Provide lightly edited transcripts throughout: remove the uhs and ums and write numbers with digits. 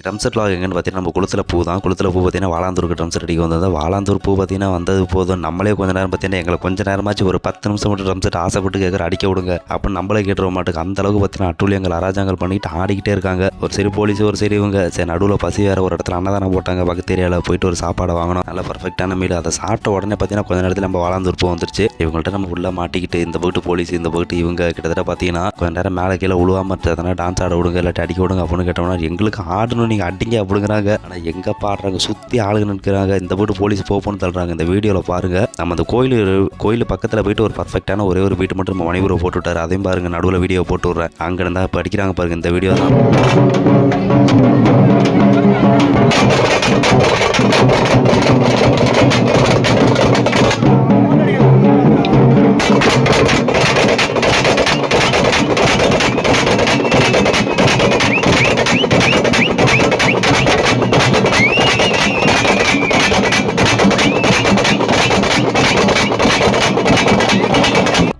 Drum set lock எங்கன்னு பார்த்தீங்கன்னா நம்ம குளத்தில் பூ தான். குளத்தில் பூ பார்த்தீங்கன்னா வாலாந்தூருக்கு ட்ரம் செட் அடிக்க வந்தது. வாலாந்தூர் பூ பார்த்தீங்கன்னா வந்தது போதும், நம்மளே கொஞ்ச நேரம் பார்த்தீங்கன்னா எங்களை கொஞ்சம் நேரமாச்சு ஒரு 10 நிமிஷம் மட்டும் ட்ரம் செட் ஆசைப்பட்டு கேட்குற அடிக்க விடுங்க அப்படின்னு நம்மளே கேட்டுருவ மாட்டுக்கு அந்த அளவுக்கு பார்த்தீங்கன்னா அட்டூழியங்கள் அராஜகங்கள் பண்ணிட்டு ஆடிக்கிட்டே இருக்காங்க. ஒரு சரி போலீஸ் ஒரு சரி இவங்க சரி நடுவில் பசி வேற ஒரு இடத்துல அன்னதானம் போட்டாங்க. பக்கத்து ஏரியாவில் போயிட்டு ஒரு சாப்பாடை வாங்கணும், நல்ல பர்ஃபெக்டான மீல். அதை சாப்பிட்ட உடனே பார்த்தீங்கன்னா கொஞ்ச நேரத்தில் நம்ம வாலாந்தூர் பூ வந்துருச்சு. இவங்கள்ட்ட நம்ம உள்ள மாட்டிக்கிட்டு இந்த போட்டு போலீஸ் இந்த போட்டு இவங்க கிட்டத்தட்ட பார்த்தீங்கன்னா கொஞ்ச நேரம் மேலே கீழே உழுவாம இருந்ததுனா டான்ஸ் ஆட விடுங்க இல்லாட்டி அடிக்க விடுங்க அப்படின்னு கேட்டோம்னா எங்களுக்கு ஆடணும் நீங்கள் அடிங்க அப்படிங்கிறாங்க. ஆனால் எங்கே பாடுறாங்க, சுற்றி ஆளுங்க நிற்கிறாங்க. இந்த போட்டு போலீஸ் போன்னு தள்ளுறாங்க. இந்த வீடியோவில் பாருங்கள். நம்ம அந்த கோயில் பக்கத்தில் போயிட்டு ஒரு பர்ஃபெக்டான ஒரே ஒரு வீட்டு மட்டும் நம்ம மணிபுரம் போட்டு விட்டாரு. அதையும் பாருங்க, நடுவில் வீடியோ போட்டு விட்றேன். அங்கே இருந்தால் இப்போ அடிக்கிறாங்க பாருங்க. இந்த வீடியோ தான்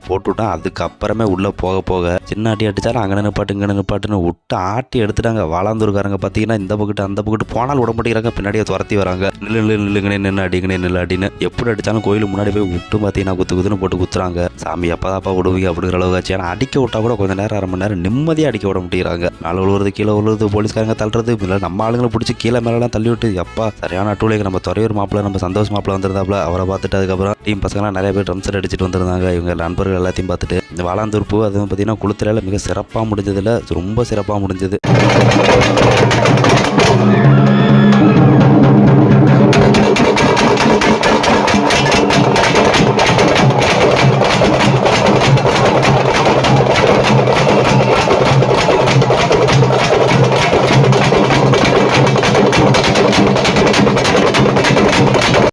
போட்டுவிட்டா. அதுக்கப்புறமே உள்ளே போக போக சின்ன அடி அடித்தாலும் அங்கே நிப்பாட்டுன்னு விட்டு ஆட்டி எடுத்துட்டாங்க. வாலாந்தூர்காரங்க பார்த்தீங்கன்னா இந்த பக்கத்து அந்த பக்கத்து போனால் விட மாட்டேங்கிறாங்க, பின்னாடியே துரத்தி வராங்க. நில்லுங்கனே நின்று அடிங்கனே எப்படி அடித்தாலும் கோயிலுக்கு முன்னாடி போய் விட்டு பார்த்தீங்கன்னா குத்துன்னு போட்டு குத்துறாங்க. சாமி அப்போ விடுவீங்க அப்படிங்கிற அளவுக்கு ஆச்சு. ஆனால் அடிக்க விட்டா கூட கொஞ்சம் நேரம் 1/2 மணி நேரம் நிம்மதியாக அடிக்க விட மாட்டேங்கிறாங்க. நாலு விழுவுறது கீழே விழுவுறது, போலீஸ்காரங்க தள்ளுறது, இல்லை நம்ம ஆளுங்களை பிடிச்சி கீழே மேலாம் தள்ளி விட்டு எப்பா சரியான அட்டூழியங்க. நம்ம துறையூர் மாப்பிள்ள நம்ம சந்தோஷ் மாப்பிள்ள வந்திருந்தாப்புல, அவரை பார்த்துட்டு அதுக்கப்புறம் டீம் பசங்களாம் நிறைய பேர் ட்ரம் செட் அடிச்சுட்டு வந்திருந்தாங்க. இவங்க நண்பர்கள் எல்லாத்தையும் பார்த்துட்டு இந்த வாலாந்தூர் பூ அதுவும் பார்த்தீங்கன்னா குளத்துல மிக சிறப்பாக முடிஞ்சதில் ரொம்ப சிறப்பாக முடிஞ்சது.